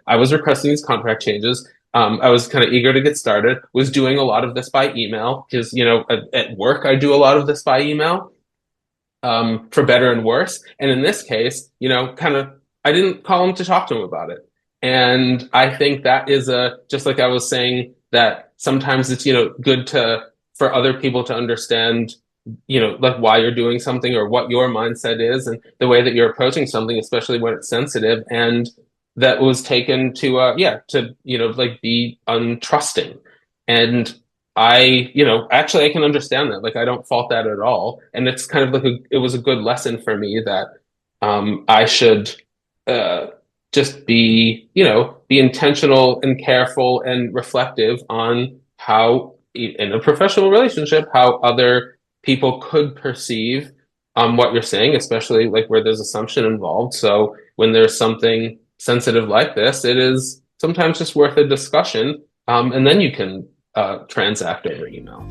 I was requesting these contract changes. I was kind of eager to get started, was doing a lot of this by email because, at work, I do a lot of this by email, for better and worse. And in this case, I didn't call him to talk to him about it. And I think that is just like I was saying, that sometimes it's, good for other people to understand, like why you're doing something or what your mindset is and the way that you're approaching something, especially when it's sensitive. And that was taken to, like be untrusting. And actually I can understand that. Like I don't fault that at all. And it's kind of like it was a good lesson for me that I should uh just be intentional and careful and reflective on how in a professional relationship, how other people could perceive what you're saying, especially like where there's assumption involved. So when there's something sensitive like this, it is sometimes just worth a discussion. And then you can transact over email.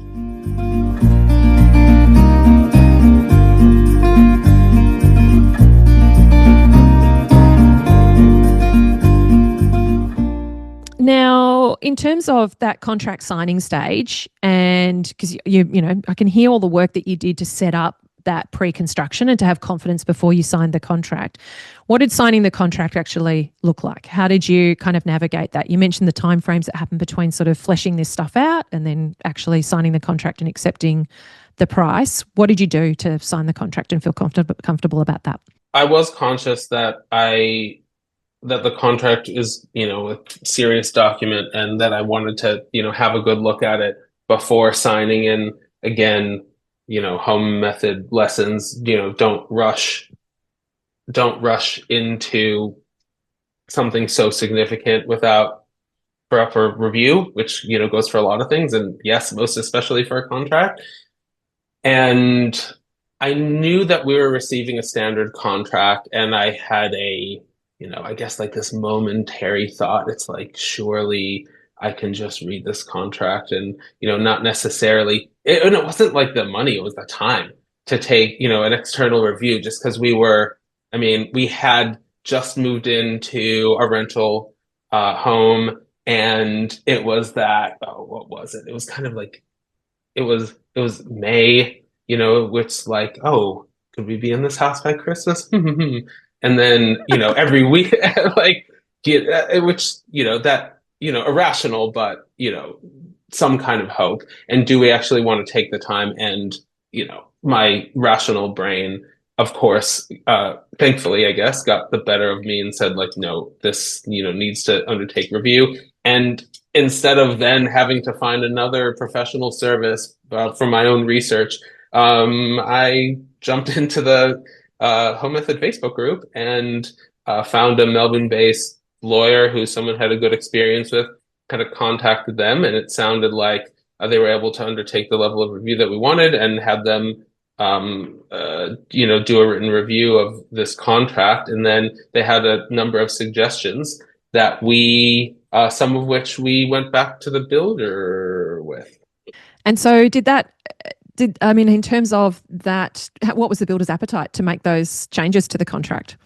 Now, in terms of that contract signing stage, and because I can hear all the work that you did to set up that pre-construction and to have confidence before you signed the contract. What did signing the contract actually look like? How did you kind of navigate that? You mentioned the timeframes that happened between sort of fleshing this stuff out and then actually signing the contract and accepting the price. What did you do to sign the contract and feel comfortable about that? I was conscious that the contract is, a serious document and that I wanted to, have a good look at it before signing. And again, home method lessons, don't rush into something so significant without proper review, which, goes for a lot of things. And yes, most especially for a contract. And I knew that we were receiving a standard contract, and I had I guess like this momentary thought. It's like, surely I can just read this contract and, not necessarily, and it wasn't like the money, it was the time to take, an external review just because we had just moved into a rental home, and it was what was it? It was kind of like, it was May, which like, oh, could we be in this house by Christmas? And then, every week, like, which, irrational, but, some kind of hope. And do we actually want to take the time? And, my rational brain, of course, thankfully, I guess, got the better of me and said, like, no, this, needs to undertake review. And instead of then having to find another professional service for my own research, I jumped into the Home Method Facebook group and found a Melbourne-based lawyer who someone had a good experience with, kind of contacted them, and it sounded like they were able to undertake the level of review that we wanted and had them do a written review of this contract. And then they had a number of suggestions that some of which we went back to the builder with. And so in terms of that, what was the builder's appetite to make those changes to the contract?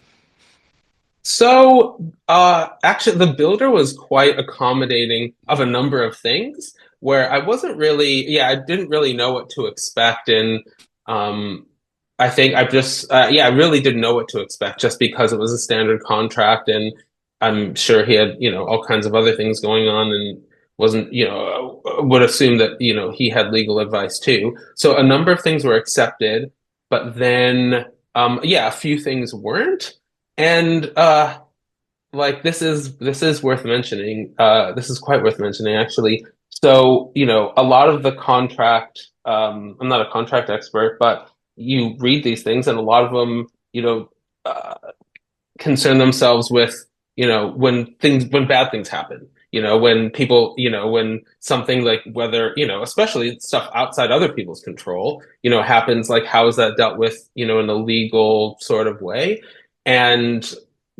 So, actually, the builder was quite accommodating of a number of things where I didn't really know what to expect. And I think I really didn't know what to expect just because it was a standard contract. And I'm sure he had, all kinds of other things going on and wasn't, would assume that, he had legal advice too. So a number of things were accepted, but then, a few things weren't. And like this is worth mentioning. This is quite worth mentioning, actually. So, a lot of the contract, I'm not a contract expert, but you read these things and a lot of them, uh, concern themselves with, when bad things happen, when people, when something like whether, especially stuff outside other people's control, happens, like how is that dealt with, in a legal sort of way? And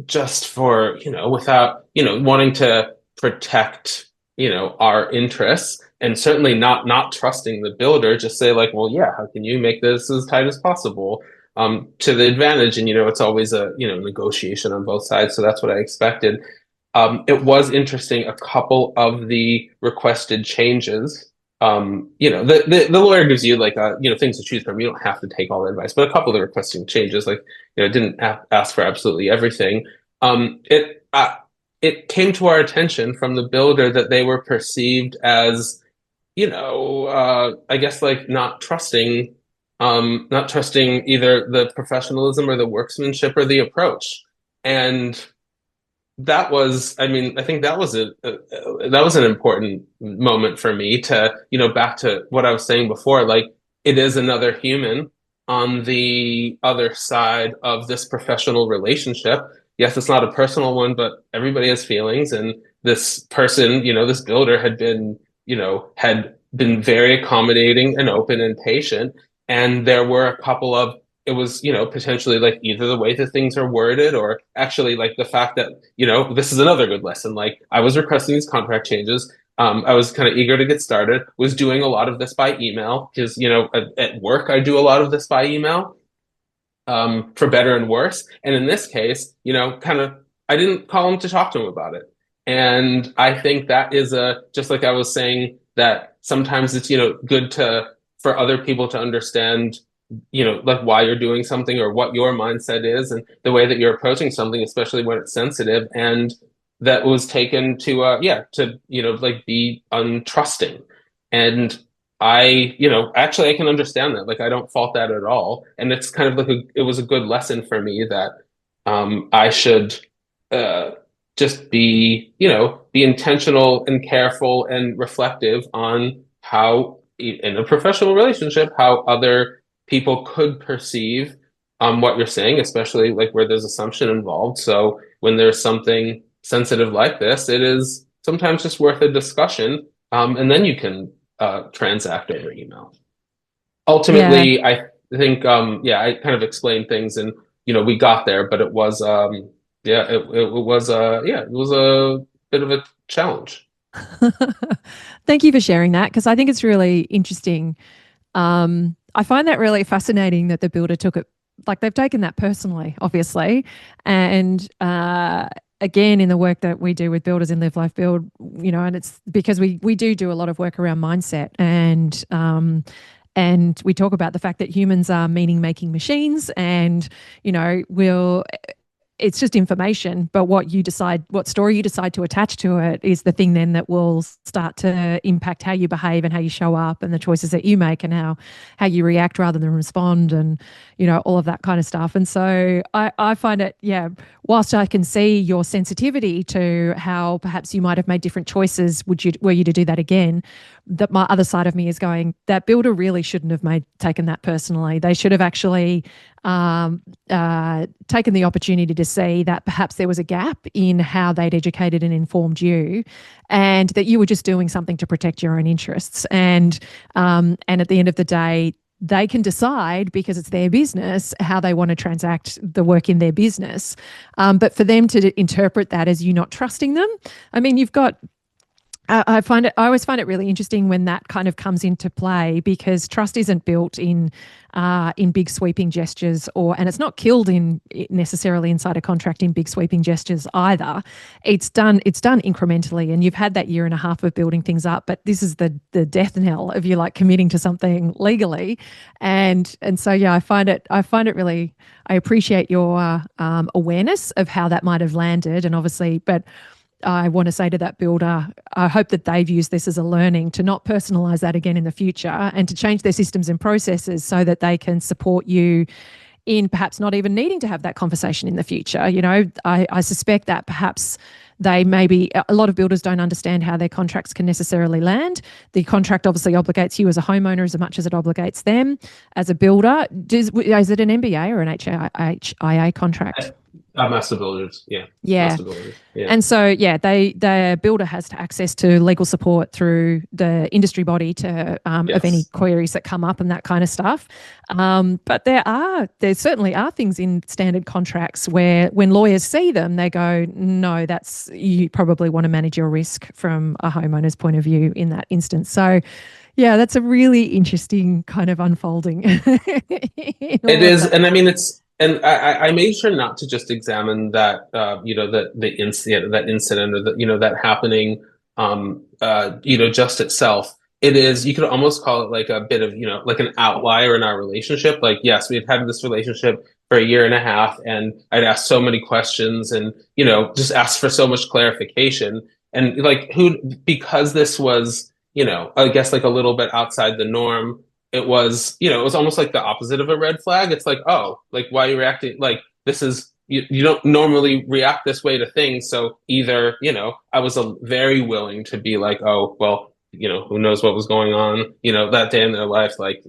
just for, without, wanting to protect, our interests and certainly not trusting the builder, just say like, well, yeah, how can you make this as tight as possible? To the advantage. And, it's always a, negotiation on both sides. So that's what I expected. It was interesting. A couple of the requested changes, the lawyer gives you like things to choose from. You don't have to take all the advice, but a couple of the requesting changes, like didn't ask for absolutely everything. It came to our attention from the builder that they were perceived as, I guess like not trusting either the professionalism or the workmanship or the approach, and that was, I mean, I think that was that was an important moment for me to, back to what I was saying before, like it is another human on the other side of this professional relationship. Yes, it's not a personal one, but everybody has feelings, and this person, this builder had been very accommodating and open and patient, and there were a couple of it was, potentially like either the way that things are worded or actually like the fact that, this is another good lesson. Like I was requesting these contract changes. I was kind of eager to get started, was doing a lot of this by email because, at work, I do a lot of this by email, for better and worse. And in this case, I didn't call him to talk to him about it. And I think that is just like I was saying, that sometimes it's, good for other people to understand, like why you're doing something or what your mindset is and the way that you're approaching something, especially when it's sensitive. And that was taken to, like be untrusting. And actually I can understand that. Like I don't fault that at all. And it's kind of like it was a good lesson for me that, I should, uh, just be intentional and careful and reflective on how, in a professional relationship, how other people could perceive, what you're saying, especially like where there's assumption involved. So when there's something sensitive like this, it is sometimes just worth a discussion, and then you can transact over email. Yeah. Ultimately, I think, I kind of explained things, and we got there, but it was, it was a bit of a challenge. Thank you for sharing that because I think it's really interesting. I find that really fascinating that the builder took it like they've taken that personally, obviously. And again, in the work that we do with builders in Live Life Build, and it's because we do a lot of work around mindset and we talk about the fact that humans are meaning making machines and we'll it's just information, but what story you decide to attach to it is the thing then that will start to impact how you behave and how you show up and the choices that you make and how you react rather than respond and all of that kind of stuff. And so I find it, yeah, whilst I can see your sensitivity to how perhaps you might have made different choices, were you to do that again, that my other side of me is going, that builder really shouldn't have taken that personally. They should have actually taken the opportunity to see that perhaps there was a gap in how they'd educated and informed you, and that you were just doing something to protect your own interests. And at the end of the day, they can decide because it's their business how they want to transact the work in their business. But for them to interpret that as you not trusting them, I mean, you've got I always find it really interesting when that kind of comes into play because trust isn't built in big sweeping gestures and it's not killed in necessarily inside a contract in big sweeping gestures either. It's done incrementally, and you've had that year and a half of building things up, but this is the death knell of you like committing to something legally, and so yeah, I find it really. I appreciate your awareness of how that might have landed, and obviously, but I want to say to that builder, I hope that they've used this as a learning to not personalize that again in the future and to change their systems and processes so that they can support you in perhaps not even needing to have that conversation in the future. I suspect that perhaps a lot of builders don't understand how their contracts can necessarily land. The contract obviously obligates you as a homeowner as much as it obligates them as a builder. Is it an MBA or an HIA contract? Master builders, yeah. Yeah. Master builders, yeah. And so, yeah, the builder has access to legal support through the industry body of any Yes. queries that come up and that kind of stuff. But there certainly are things in standard contracts where when lawyers see them, they go, no, you probably want to manage your risk from a homeowner's point of view in that instance. So, yeah, that's a really interesting kind of unfolding. It is, and I mean, and I made sure not to just examine that, the incident or the, that happening, just itself. It is, you could almost call it like a bit of, like an outlier in our relationship. Like, yes, we've had this relationship for a year and a half, and I'd asked so many questions and, just asked for so much clarification. And like, because this was, I guess like a little bit outside the norm, it was almost like the opposite of a red flag. It's like, oh, like, why are you reacting? Like, this is, you don't normally react this way to things. So either, I was very willing to be like, oh, well, who knows what was going on, that day in their life, like,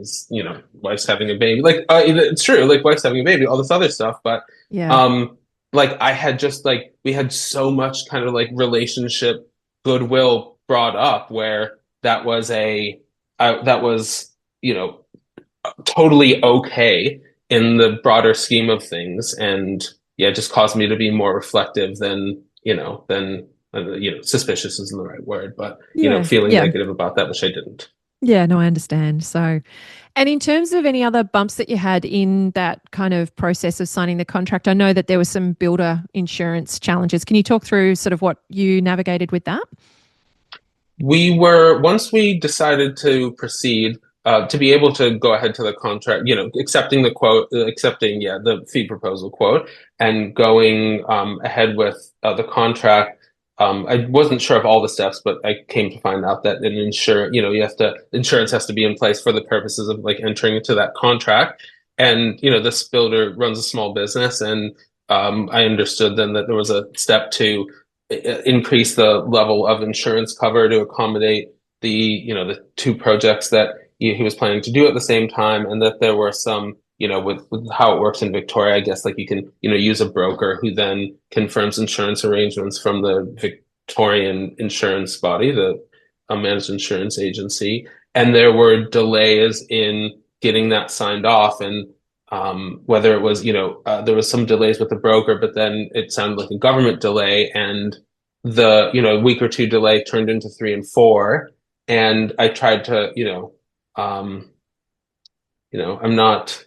wife's having a baby. Like, it's true, like, wife's having a baby, all this other stuff. But, Yeah. um, like, I had just like, we had so much kind of like relationship goodwill brought up where that was, you know, totally okay in the broader scheme of things. And yeah, it just caused me to be more reflective than suspicious isn't the right word, but, Yeah. feeling Yeah. negative about that, which I didn't. Yeah, no, I understand. So, and in terms of any other bumps that you had in that kind of process of signing the contract, I know that there were some builder insurance challenges. Can you talk through sort of what you navigated with that? Once we decided to proceed, to be able to go ahead to the contract, accepting the quote, accepting, yeah, the fee proposal quote, and going ahead with the contract. I wasn't sure of all the steps, but I came to find out that insurance has to be in place for the purposes of like entering into that contract. And, this builder runs a small business, and I understood then that there was a step to increase the level of insurance cover to accommodate the two projects that he was planning to do at the same time, and that there were some, with how it works in Victoria, I guess like you can, use a broker who then confirms insurance arrangements from the Victorian insurance body, the managed insurance agency. And there were delays in getting that signed off. And whether it was, there was some delays with the broker, but then it sounded like a government delay, and the, a week or two delay turned into 3 and 4. And I tried to, I'm not,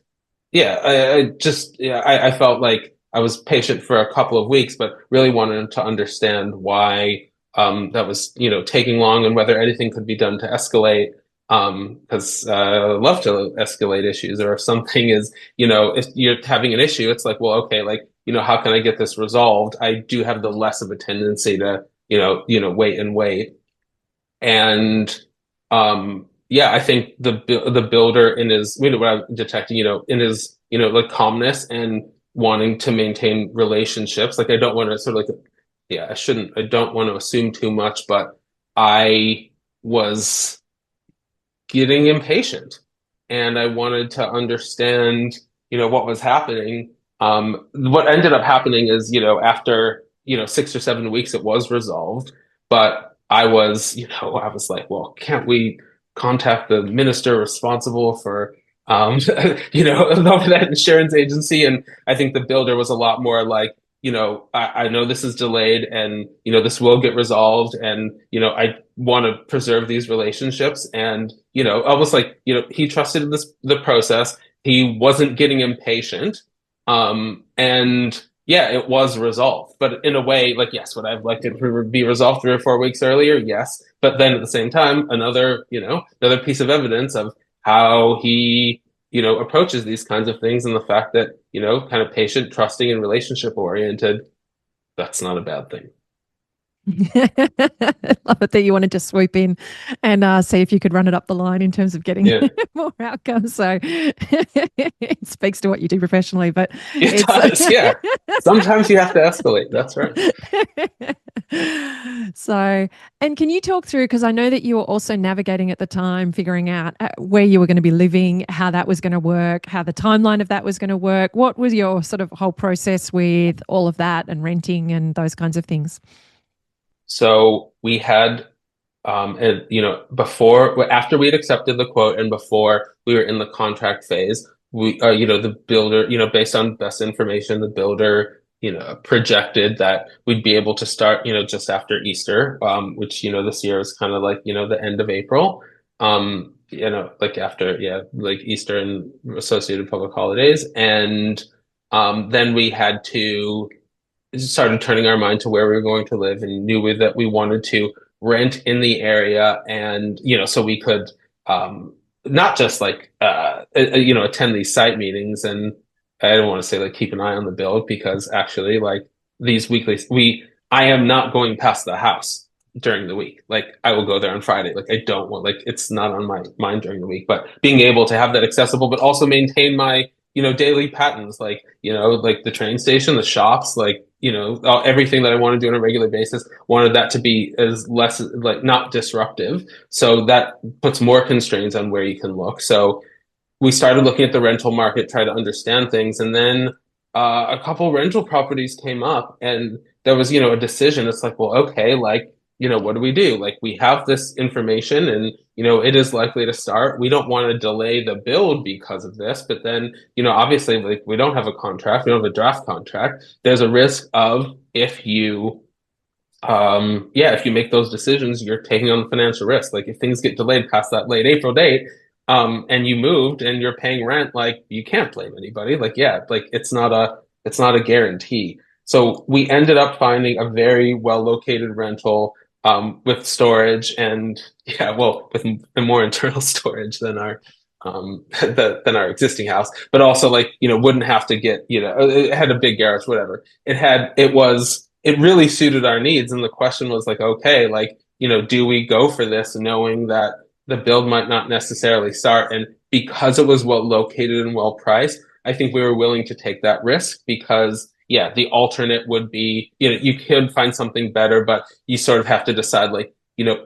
yeah, I just, yeah, I felt like I was patient for a couple of weeks, but really wanted to understand why that was, taking long, and whether anything could be done to escalate. Because I love to escalate issues, or if something is, if you're having an issue, it's like, well, okay, like, how can I get this resolved? I do have the less of a tendency to, wait and wait. And yeah, I think the builder in his, what I'm detecting, in his, like calmness and wanting to maintain relationships. Like I don't want to sort of like, yeah, I don't want to assume too much, but I was getting impatient, and I wanted to understand, what was happening. What ended up happening is, after, 6 or 7 weeks, it was resolved, but I was like, well, can't we contact the minister responsible for, that insurance agency? And I think the builder was a lot more like, I know this is delayed, and, this will get resolved, and, I want to preserve these relationships. And, almost like, he trusted the process. He wasn't getting impatient. And yeah, it was resolved. But in a way, like, yes, would I have liked it to be resolved 3 or 4 weeks earlier? Yes. But then at the same time, another piece of evidence of how he, approaches these kinds of things, and the fact that, kind of patient, trusting, and relationship oriented, that's not a bad thing. Love it that you wanted to swoop in and see if you could run it up the line in terms of getting Yeah, more outcomes. So it speaks to what you do professionally, but it it's does. Yeah. Sometimes you have to escalate. That's right. so, and can you talk through, because I know that you were also navigating at the time, figuring out where you were going to be living, how that was going to work, how the timeline of that was going to work. What was your sort of whole process with all of that and renting and those kinds of things? So we had, and, after we had accepted the quote, and before we were in the contract phase, the builder, based on best information, the builder, projected that we'd be able to start, just after Easter, which, this year is kind of like, the end of April, like after, yeah, like Easter and associated public holidays. And, Then we had to started turning our mind to where we were going to live and knew that we wanted to rent in the area and so we could um not just like attend these site meetings. And I don't want to say like keep an eye on the build, because actually like these weekly we I am not going past the house during the week. Like I will go there on Friday. Like I don't want, like it's not on my mind during the week, but being able to have that accessible but also maintain my daily patterns, like, like the train station, the shops, like, everything that I want to do on a regular basis, wanted that to be as less, like, not disruptive. So that puts more constraints on where you can look. So we started looking at the rental market, try to understand things, and then a couple rental properties came up, and there was, a decision. It's like, well, okay, like, what do we do? Like, we have this information, and it is likely to start. We don't want to delay the build because of this, but then, obviously, like, we don't have a contract, we don't have a draft contract. There's a risk of, if you make those decisions, you're taking on the financial risk. Like if things get delayed past that late April date, and you moved and you're paying rent, like you can't blame anybody. Like, yeah, like it's not a guarantee. So we ended up finding a very well located rental, with storage and yeah, well, with more internal storage than our than our existing house, but also like, wouldn't have to get, it had a big garage, whatever. It really suited our needs. And the question was like, okay, like, do we go for this knowing that the build might not necessarily start? And because it was well located and well priced, I think we were willing to take that risk because, yeah, the alternate would be, you could find something better, but you sort of have to decide, like,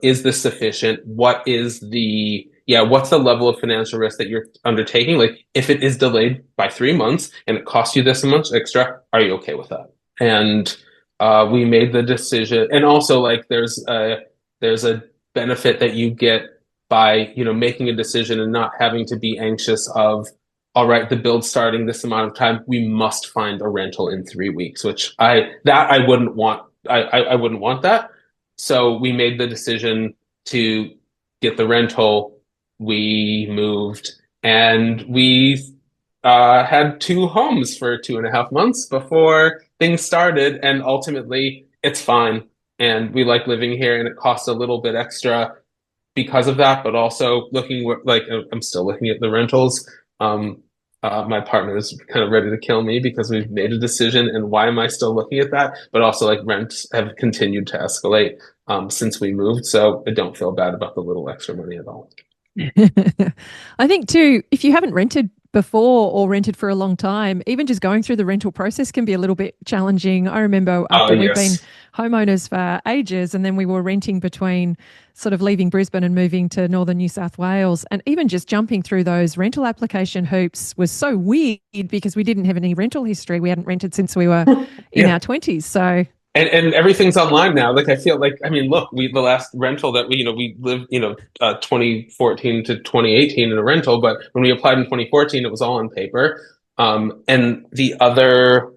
is this sufficient? What's the level of financial risk that you're undertaking? Like, if it is delayed by 3 months and it costs you this much extra, are you okay with that? And we made the decision. And also, like, there's a benefit that you get by making a decision and not having to be anxious of, all right, the build starting this amount of time, we must find a rental in 3 weeks, which I wouldn't want. I wouldn't want that. So we made the decision to get the rental. We moved, and we had two homes for 2.5 months before things started, and ultimately it's fine. And we like living here, and it costs a little bit extra because of that, but also like I'm still looking at the rentals. My partner is kind of ready to kill me because we've made a decision, and why am I still looking at that? But also, like, rents have continued to escalate since we moved, so I don't feel bad about the little extra money at all. I think too, if you haven't rented before or rented for a long time, even just going through the rental process can be a little bit challenging. I remember Oh, after we'd been yes. homeowners for ages and then we were renting between sort of leaving Brisbane and moving to northern New South Wales. And even just jumping through those rental application hoops was so weird because we didn't have any rental history. We hadn't rented since we were in Yeah. our 20s. So, And everything's online now. Like I feel like, I mean, look, the last rental that we lived, 2014 to 2018 in a rental, but when we applied in 2014, it was all on paper. And the other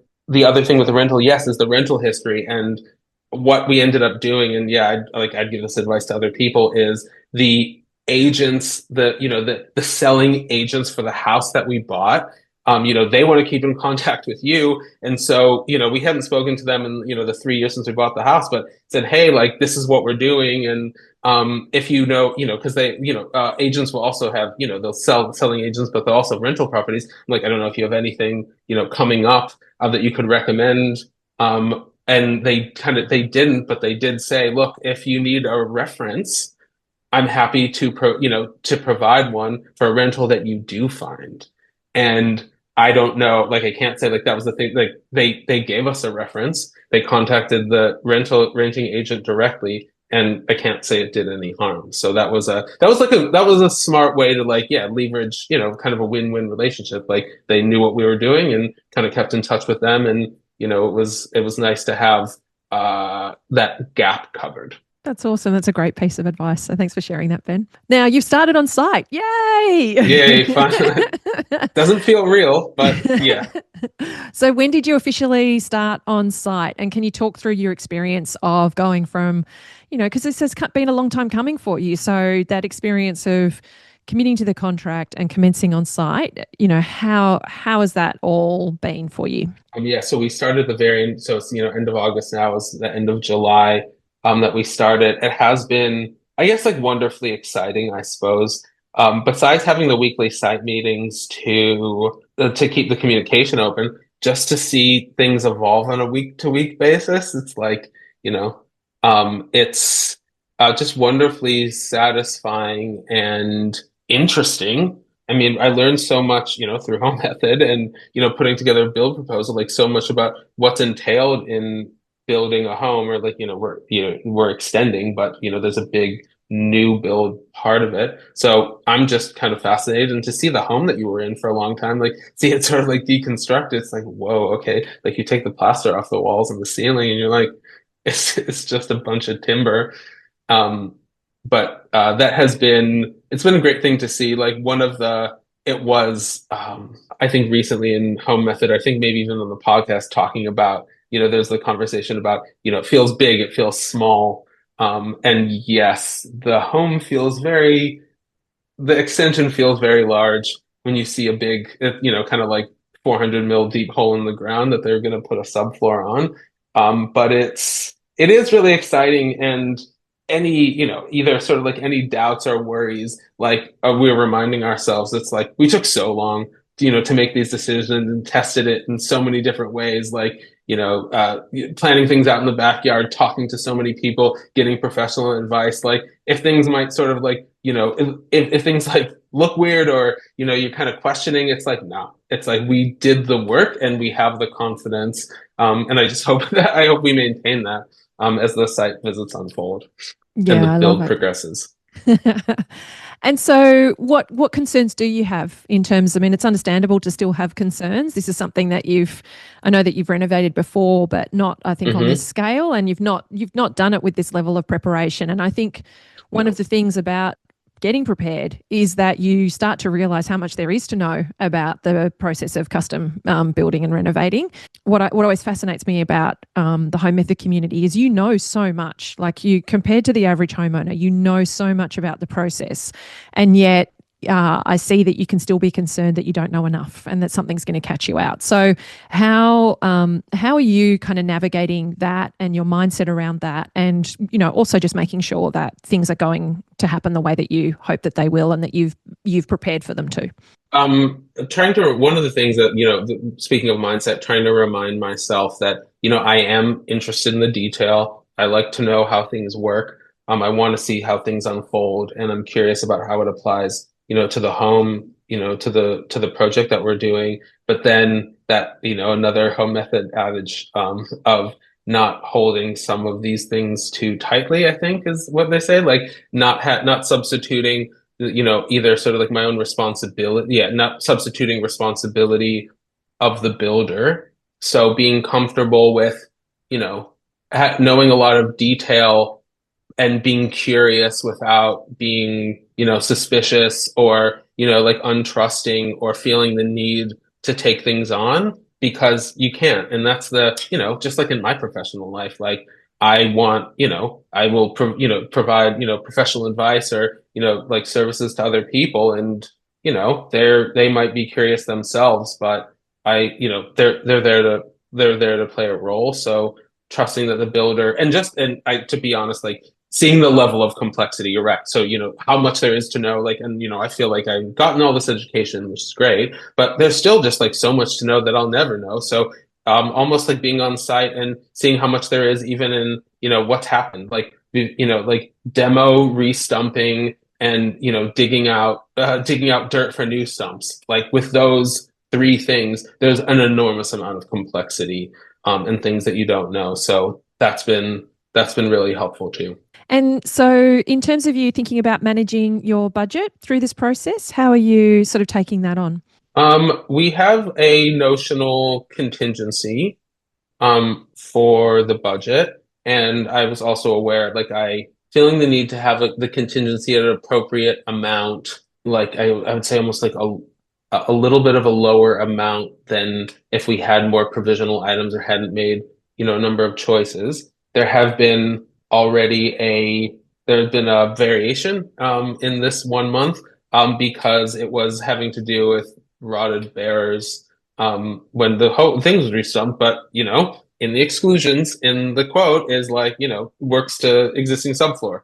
thing with the rental, yes, is the rental history. And what we ended up doing, and yeah, I'd give this advice to other people, is the agents, the selling agents for the house that we bought. They want to keep in contact with you. And so, we hadn't spoken to them in, the 3 years since we bought the house, but said, hey, like, this is what we're doing. And if because they, agents will also have, they'll selling agents, but they'll also rental properties. I'm like, I don't know if you have anything, coming up that you could recommend. And they didn't, but they did say, look, if you need a reference, I'm happy to provide one for a rental that you do find. And I don't know, like I can't say like that was the thing. Like they gave us a reference. They contacted the renting agent directly, and I can't say it did any harm. So that was a smart way to, like, yeah, leverage, kind of a win-win relationship. Like they knew what we were doing and kind of kept in touch with them, and it was nice to have that gap covered. that's awesome. That's a great piece of advice. So thanks for sharing that, Ben. Now you've started on site. Yay, Yay! fun. Doesn't feel real, but yeah. So when did you officially start on site? And can you talk through your experience of going from, because this has been a long time coming for you. So that experience of committing to the contract and commencing on site, how has that all been for you? Yeah, so we started the very end, so it's end of August now is the end of July that we started. It has been, I guess, like wonderfully exciting, I suppose. Besides having the weekly site meetings to keep the communication open, just to see things evolve on a week to week basis, it's like, you know, it's just wonderfully satisfying and interesting. I mean, I learned so much, through Home Method and, putting together a build proposal, like so much about what's entailed in building a home or like, we're extending, but there's a big new build part of it. So I'm just kind of fascinated and to see the home that you were in for a long time, like see it sort of like deconstruct. It's like, whoa, okay. Like you take the plaster off the walls and the ceiling and you're like, it's just a bunch of timber. Um, but that has been it's been a great thing to see. Like one of the it was I think recently in Home Method, I think maybe even on the podcast talking about, there's the conversation about, it feels big, it feels small. And yes, the home feels the extension feels very large when you see a big, kind of like 400 mil deep hole in the ground that they're going to put a subfloor on. But it is really exciting and any, either sort of like any doubts or worries, like we're reminding ourselves, it's like we took so long, to make these decisions and tested it in so many different ways, like, planning things out in the backyard, talking to so many people, getting professional advice. Like if things might sort of like, if things like look weird or, you're kind of questioning, it's like, no, it's like we did the work and we have the confidence. And I just hope I hope we maintain that as the site visits unfold and the Yeah, I love build it. progresses. And so what concerns do you have in terms, I mean, it's understandable to still have concerns. This is something that I know that you've renovated before, but not, I think, on this Hmm. scale, and you've not done it with this level of preparation. And I think one of No. the things about getting prepared is that you start to realize how much there is to know about the process of custom building and renovating. What always fascinates me about the home method community is so much, like you compared to the average homeowner, so much about the process, and yet I see that you can still be concerned that you don't know enough and that something's going to catch you out. So how are you kind of navigating that and your mindset around that, and also just making sure that things are going to happen the way that you hope that they will and that you've prepared for them to? Trying to one of the things that speaking of mindset, trying to remind myself that I am interested in the detail. I like to know how things work. I want to see how things unfold, and I'm curious about how it applies, to the home, to the project that we're doing. But then that another home method adage of not holding some of these things too tightly, I think is what they say. Like not substituting either sort of like my own responsibility, yeah, not substituting responsibility of the builder. So being comfortable with, you know, knowing a lot of detail and being curious without being, suspicious or, like untrusting or feeling the need to take things on because you can't. And that's just like in my professional life, like I want, I will, provide, professional advice or, like services to other people. And, they might be curious themselves, but they're there to play a role. So trusting that the builder and to be honest, like seeing the level of complexity, you're right. So, how much there is to know, like, and, I feel like I've gotten all this education, which is great, but there's still just like so much to know that I'll never know. So, almost like being on site and seeing how much there is even in, what's happened, like, like demo re-stumping and, digging out dirt for new stumps. Like with those three things, there's an enormous amount of complexity, and things that you don't know. So that's been really helpful too. And so, in terms of you thinking about managing your budget through this process, how are you sort of taking that on? We have a notional contingency for the budget, and I was also aware, like I feeling the need to have the contingency at an appropriate amount, like I would say almost like a little bit of a lower amount than if we had more provisional items or hadn't made, a number of choices. There have been already there's been a variation in this 1 month because it was having to do with rotted bearers when the whole thing was restumped. But in the exclusions in the quote is like works to existing subfloor.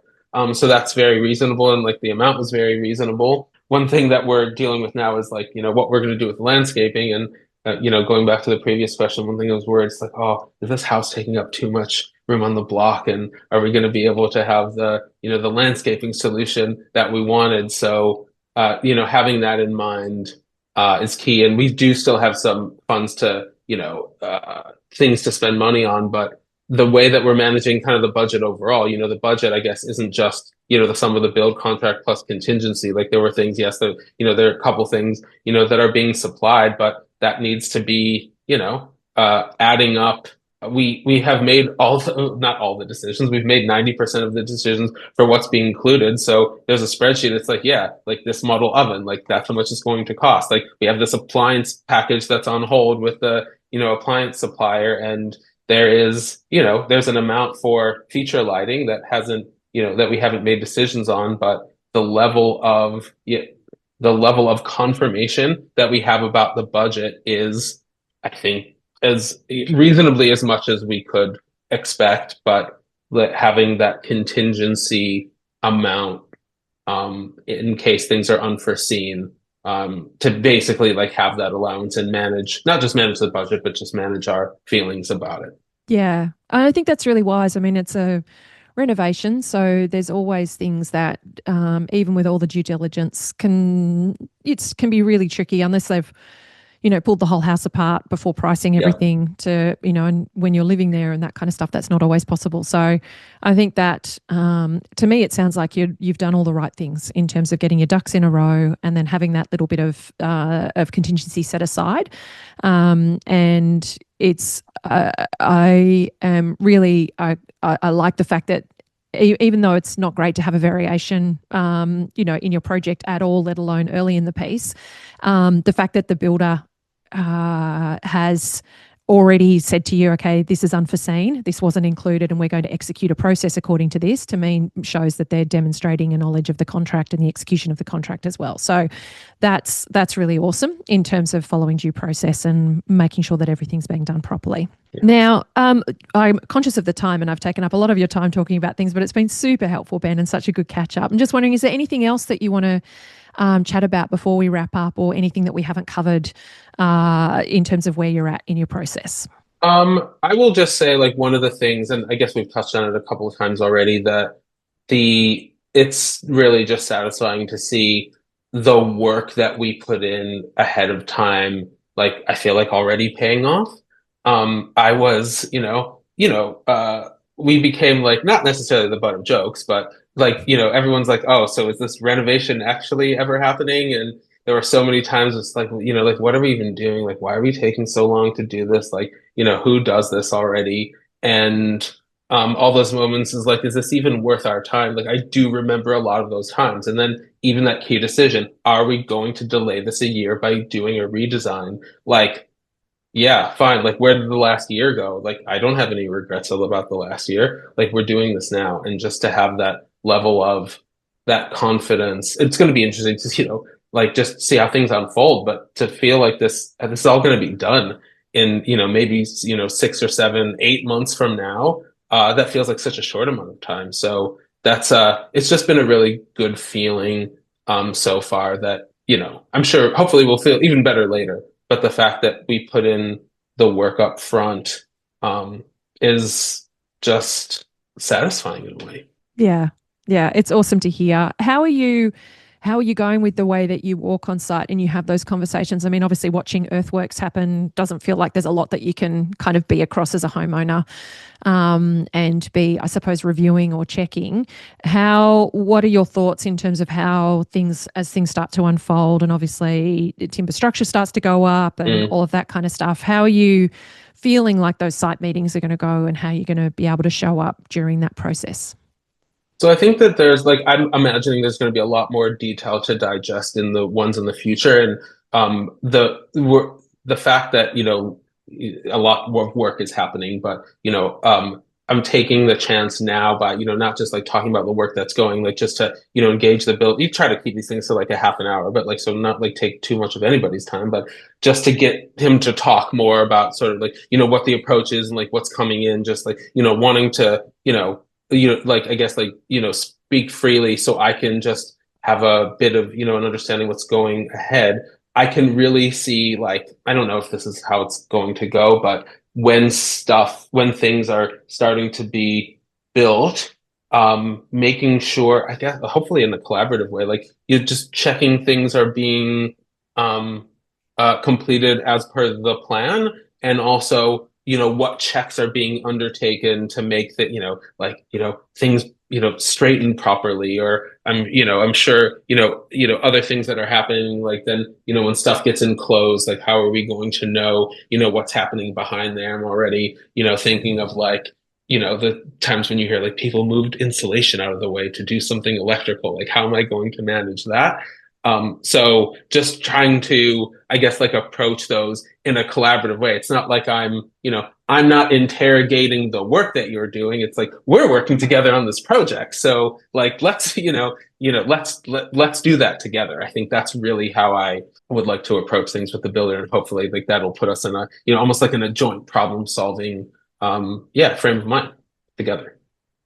So that's very reasonable, and like the amount was very reasonable. One thing that we're dealing with now is like what we're going to do with landscaping, and going back to the previous question, one thing was words like, oh, is this house taking up too much room on the block, and are we going to be able to have the landscaping solution that we wanted? So having that in mind is key. And we do still have some funds to, things to spend money on, but the way that we're managing kind of the budget overall, the budget, I guess, isn't just, the sum of the build contract plus contingency. Like there were things, yes, there are a couple things, that are being supplied, but that needs to be, adding up. We have made not all the decisions. We've made 90% of the decisions for what's being included. So there's a spreadsheet. It's like, yeah, like this model oven, like that's how much it's going to cost. Like we have this appliance package that's on hold with the, appliance supplier. And there's an amount for feature lighting that hasn't, that we haven't made decisions on, but the level of, yeah, the level of confirmation that we have about the budget is, I think, as reasonably as much as we could expect, but having that contingency amount in case things are unforeseen, to basically like have that allowance and manage, not just manage the budget, but just manage our feelings about it. Yeah, I think that's really wise. I mean, it's a renovation, so there's always things that, even with all the due diligence, can be really tricky unless they've pulled the whole house apart before pricing Yeah. everything to, and when you're living there and that kind of stuff, that's not always possible. So I think that, to me, it sounds like you've done all the right things in terms of getting your ducks in a row and then having that little bit of contingency set aside. And it's, I am really, I like the fact that even though it's not great to have a variation, in your project at all, let alone early in the piece, the fact that the builder has already said to you, okay, this is unforeseen, this wasn't included, and we're going to execute a process according to this, to me shows that they're demonstrating a knowledge of the contract and the execution of the contract as well. So that's really awesome in terms of following due process and making sure that everything's being done properly. Yeah. Now, I'm conscious of the time and I've taken up a lot of your time talking about things, but it's been super helpful, Ben, and such a good catch up. I'm just wondering, is there anything else that you want to chat about before we wrap up, or anything that we haven't covered in terms of where you're at in your process? I will just say like one of the things, and I guess we've touched on it a couple of times already, that it's really just satisfying to see the work that we put in ahead of time, like I feel like already paying off. I was, we became like not necessarily the butt of jokes, but like, everyone's like, oh, so is this renovation actually ever happening? And there were so many times it's like, like what are we even doing? Like, why are we taking so long to do this? Like, who does this already? And all those moments is like, is this even worth our time? Like, I do remember a lot of those times. And then even that key decision, are we going to delay this a year by doing a redesign? Like, yeah, fine. Like, where did the last year go? Like, I don't have any regrets about the last year. Like, we're doing this now. And just to have that level of that confidence, it's going to be interesting to, like just see how things unfold, but to feel like this is all going to be done in, maybe, 6 or 7, 8 months from now, that feels like such a short amount of time. So it's just been a really good feeling, so far that, I'm sure hopefully we'll feel even better later. But the fact that we put in the work up front, is just satisfying in a way. Yeah. Yeah, it's awesome to hear. How are you going with the way that you walk on site and you have those conversations? I mean, obviously watching earthworks happen doesn't feel like there's a lot that you can kind of be across as a homeowner, and be, I suppose, reviewing or checking. What are your thoughts in terms of how as things start to unfold and obviously the timber structure starts to go up and Mm. all of that kind of stuff? How are you feeling like those site meetings are going to go, and how you're going to be able to show up during that process? So I think that there's like I'm imagining there's going to be a lot more detail to digest in the ones in the future, and the fact that a lot more work is happening, but I'm taking the chance now by, not just like talking about the work that's going, like just to, engage the build. You try to keep these things to like a half an hour, but like, so not like take too much of anybody's time, but just to get him to talk more about sort of like, what the approach is and like what's coming in, just like, wanting to, like, I guess like, speak freely so I can just have a bit of, an understanding what's going ahead. I can really see like, I don't know if this is how it's going to go, but when things are starting to be built, making sure, I guess, hopefully in a collaborative way, like you're just checking things are being um, completed as per the plan, and also, what checks are being undertaken to make that, like, things, straightened properly, or I'm sure, other things that are happening, like then, when stuff gets enclosed, like how are we going to know, what's happening behind there? I'm already, thinking of like, the times when you hear like people moved insulation out of the way to do something electrical, like how am I going to manage that? So just trying to, I guess, like approach those in a collaborative way. It's not like I'm not interrogating the work that you're doing. It's like we're working together on this project. So like, let's, let's do that together. I think that's really how I would like to approach things with the builder, and hopefully like that'll put us in a, almost like in a joint problem solving, yeah, frame of mind together.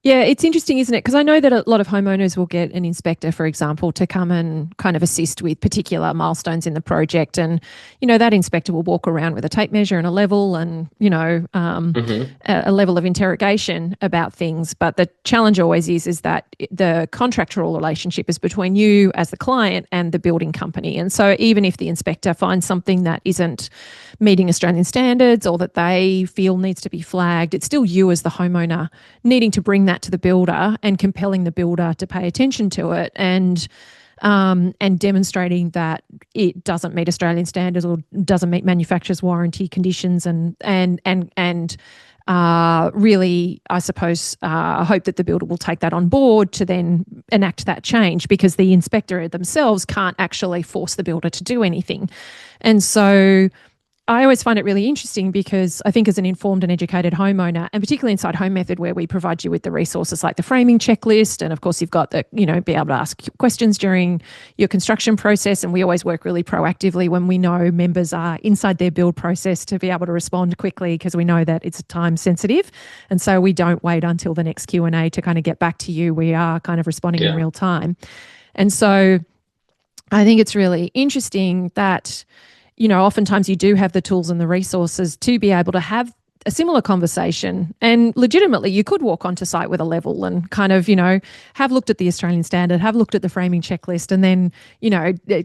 Yeah, it's interesting, isn't it? Because I know that a lot of homeowners will get an inspector, for example, to come and kind of assist with particular milestones in the project. And, that inspector will walk around with a tape measure and a level and, Hmm. a level of interrogation about things. But the challenge always is that the contractual relationship is between you as the client and the building company. And so even if the inspector finds something that isn't meeting Australian standards or that they feel needs to be flagged, it's still you as the homeowner needing to bring that to the builder and compelling the builder to pay attention to it, and demonstrating that it doesn't meet Australian standards or doesn't meet manufacturer's warranty conditions, and really, I suppose, hope that the builder will take that on board to then enact that change, because the inspector themselves can't actually force the builder to do anything. And so I always find it really interesting, because I think as an informed and educated homeowner, and particularly inside Home Method, where we provide you with the resources like the framing checklist, and of course you've got the, be able to ask questions during your construction process. And we always work really proactively when we know members are inside their build process to be able to respond quickly, because we know that it's time sensitive. And so we don't wait until the next Q&A to kind of get back to you. We are kind of responding in Yeah. real time. And so I think it's really interesting that oftentimes you do have the tools and the resources to be able to have a similar conversation. And legitimately, you could walk onto site with a level and kind of, have looked at the Australian standard, have looked at the framing checklist, and then,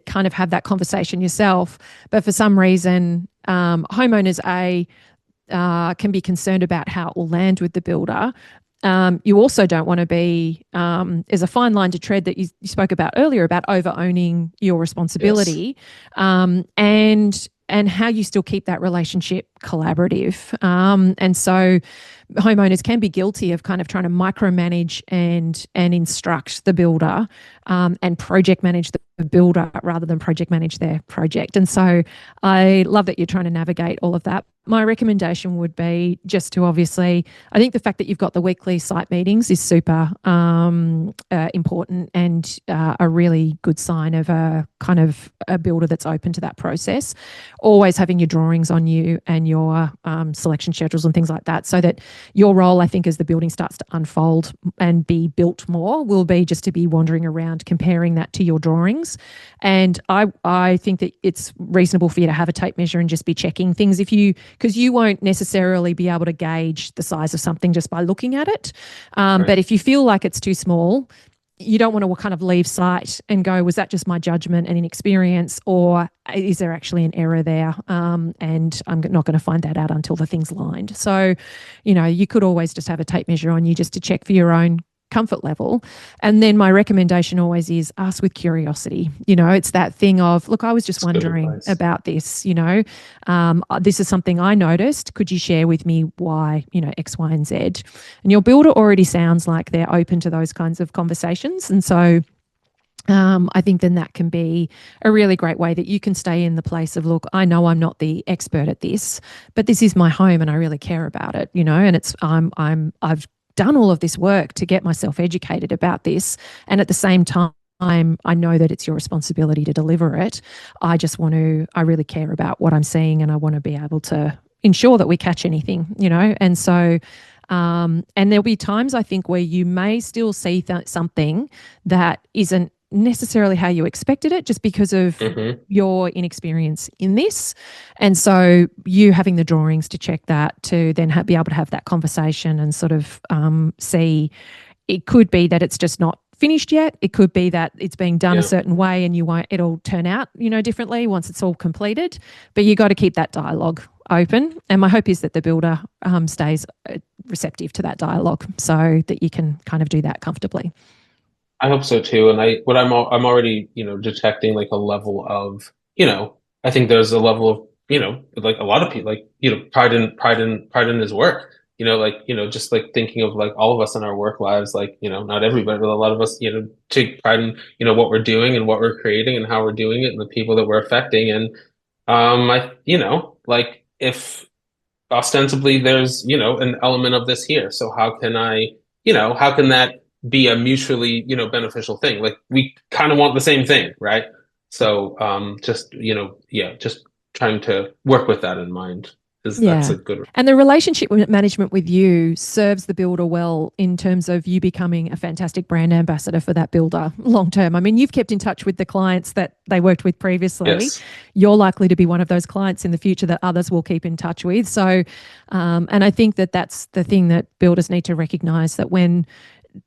kind of have that conversation yourself. But for some reason, homeowners, can be concerned about how it will land with the builder. You also don't want to be, there's a fine line to tread that you spoke about earlier about over owning your Yes. responsibility, and how you still keep that relationship collaborative. And so homeowners can be guilty of kind of trying to micromanage and instruct the builder, and project manage the builder rather than project manage their project. And so I love that you're trying to navigate all of that. My recommendation would be just to, obviously, I think the fact that you've got the weekly site meetings is super important, and a really good sign of a kind of a builder that's open to that process. Always having your drawings on you and your selection schedules and things like that, so that your role, I think, as the building starts to unfold and be built more, will be just to be wandering around comparing that to your drawings. And I think that it's reasonable for you to have a tape measure and just be checking things, because you won't necessarily be able to gauge the size of something just by looking at it. Right. But if you feel like it's too small, you don't want to kind of leave site and go, was that just my judgment and inexperience, or is there actually an error there? And I'm not going to find that out until the thing's lined. So, you could always just have a tape measure on you just to check for your own comfort level. And then my recommendation always is ask with curiosity. It's that thing of, look, I was just That's good wondering advice. about this, this is something I noticed. Could you share with me why, X, Y, and Z? And your builder already sounds like they're open to those kinds of conversations. And so I think then that can be a really great way that you can stay in the place of, look, I know I'm not the expert at this, but this is my home and I really care about it, and I've done all of this work to get myself educated about this. And at the same time, I know that it's your responsibility to deliver it. I really care about what I'm seeing, and I want to be able to ensure that we catch anything, And so, and there'll be times I think where you may still see something that isn't necessarily how you expected it, just because of Hmm. your inexperience in this. And so you having the drawings to check that, to then be able to have that conversation and sort of see, it could be that it's just not finished yet. It could be that it's being done a Yeah. certain way and it'll turn out, differently once it's all completed. But you got to keep that dialogue open. And my hope is that the builder stays receptive to that dialogue so that you can kind of do that comfortably. I hope so too. And I'm already, detecting like a level of, I think there's a level of, like a lot of people, like, pride in his work. Just like thinking of like all of us in our work lives, like, not everybody, but a lot of us, take pride in, what we're doing and what we're creating and how we're doing it and the people that we're affecting. And like if ostensibly there's, an element of this here. So how can that be a mutually, beneficial thing? Like we kind of want the same thing, right? So, just, yeah, just trying to work with that in mind that's Yeah. a good. And the relationship management with you serves the builder well in terms of you becoming a fantastic brand ambassador for that builder long term. I mean, you've kept in touch with the clients that they worked with previously. Yes. You're likely to be one of those clients in the future that others will keep in touch with. So, and I think that that's the thing that builders need to recognize, that when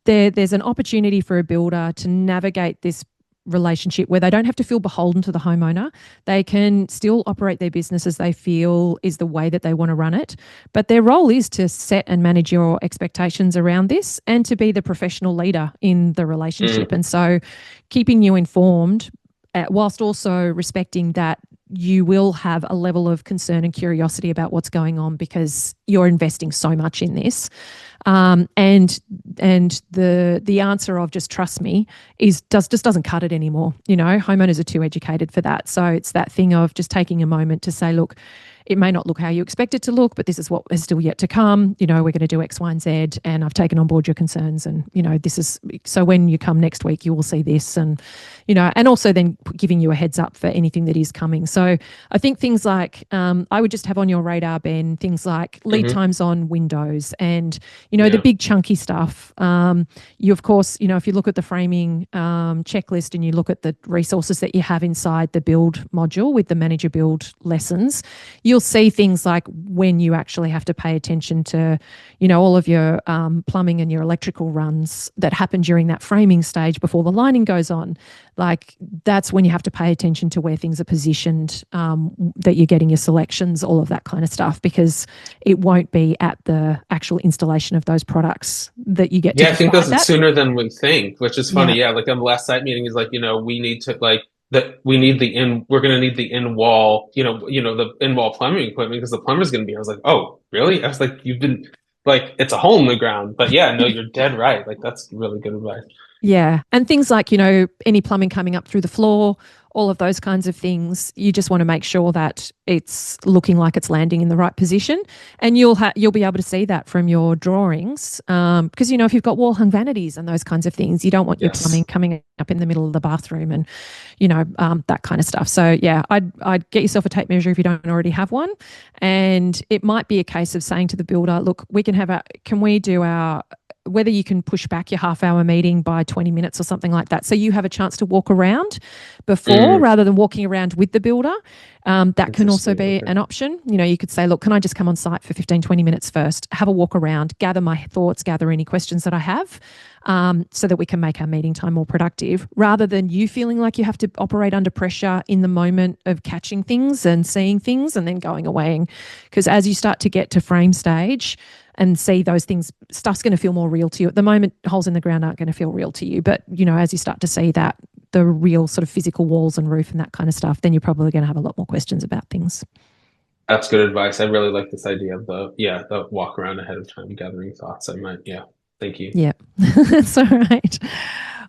there's an opportunity for a builder to navigate this relationship where they don't have to feel beholden to the homeowner. They can still operate their business as they feel is the way that they want to run it. But their role is to set and manage your expectations around this and to be the professional leader in the relationship. Mm, And so keeping you informed, whilst also respecting that you will have a level of concern and curiosity about what's going on because you're investing so much in this. And the answer of just trust me just doesn't cut it anymore. Homeowners are too educated for that. So it's that thing of just taking a moment to say, look, it may not look how you expect it to look, but this is what is still yet to come. We're going to do X, Y, and Z, and I've taken on board your concerns. And, this is, so when you come next week, you will see this. And, and also then giving you a heads up for anything that is coming. So I think things like, I would just have on your radar, Ben, things like lead hmm. times on windows and, the Yeah. big chunky stuff. You, of course, if you look at the framing checklist and you look at the resources that you have inside the build module with the manager build lessons, you'll see things like when you actually have to pay attention to, all of your plumbing and your electrical runs that happen during that framing stage before the lining goes on. Like that's when you have to pay attention to where things are positioned, that you're getting your selections, all of that kind of stuff, because it won't be at the actual installation of those products that you get to Yeah, I think decide that's that. sooner than we think, which is funny. Yeah. Yeah, like on the last site meeting is like, we need to like that we need we're gonna need the in wall, the in wall plumbing equipment because the plumber's gonna be here. I was like, oh, really? I was like, you've been like it's a hole in the ground. But yeah, no, you're dead right. Like that's really good advice. Yeah. And things like, any plumbing coming up through the floor, all of those kinds of things, you just want to make sure that it's looking like it's landing in the right position. And you'll be able to see that from your drawings. Because, if you've got wall hung vanities and those kinds of things, you don't want your Yes. plumbing coming up in the middle of the bathroom and, that kind of stuff. So yeah, I'd get yourself a tape measure if you don't already have one. And it might be a case of saying to the builder, look, can we do our, whether you can push back your half-hour meeting by 20 minutes or something like that, so you have a chance to walk around before Mm, rather than walking around with the builder. That can also interesting. be Okay. an option. You could say, look, can I just come on site for 15, 20 minutes first, have a walk around, gather my thoughts, gather any questions that I have, so that we can make our meeting time more productive, rather than you feeling like you have to operate under pressure in the moment of catching things and seeing things and then going away. Because as you start to get to frame stage, and see those things, stuff's going to feel more real to you. At the moment, holes in the ground aren't going to feel real to you. But, as you start to see that, the real sort of physical walls and roof and that kind of stuff, then you're probably going to have a lot more questions about things. That's good advice. I really like this idea of the walk around ahead of time gathering thoughts. I might, yeah. Thank you. Yeah, that's all right.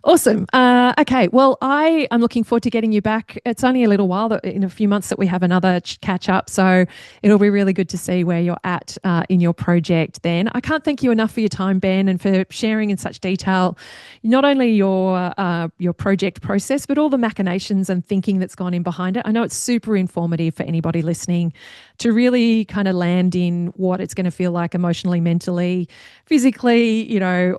Awesome. Okay. Well, I'm looking forward to getting you back. It's only a little while that in a few months that we have another catch up. So it'll be really good to see where you're at in your project then. I can't thank you enough for your time, Ben, and for sharing in such detail, not only your project process, but all the machinations and thinking that's gone in behind it. I know it's super informative for anybody listening to really kind of land in what it's going to feel like emotionally, mentally, physically,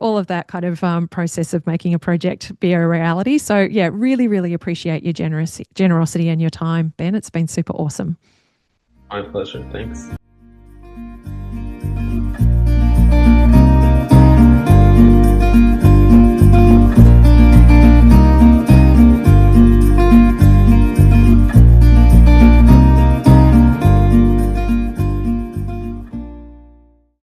all of that kind of process of making a project be a reality. So, yeah, really, really appreciate your generosity and your time, Ben. It's been super awesome. My pleasure. Thanks.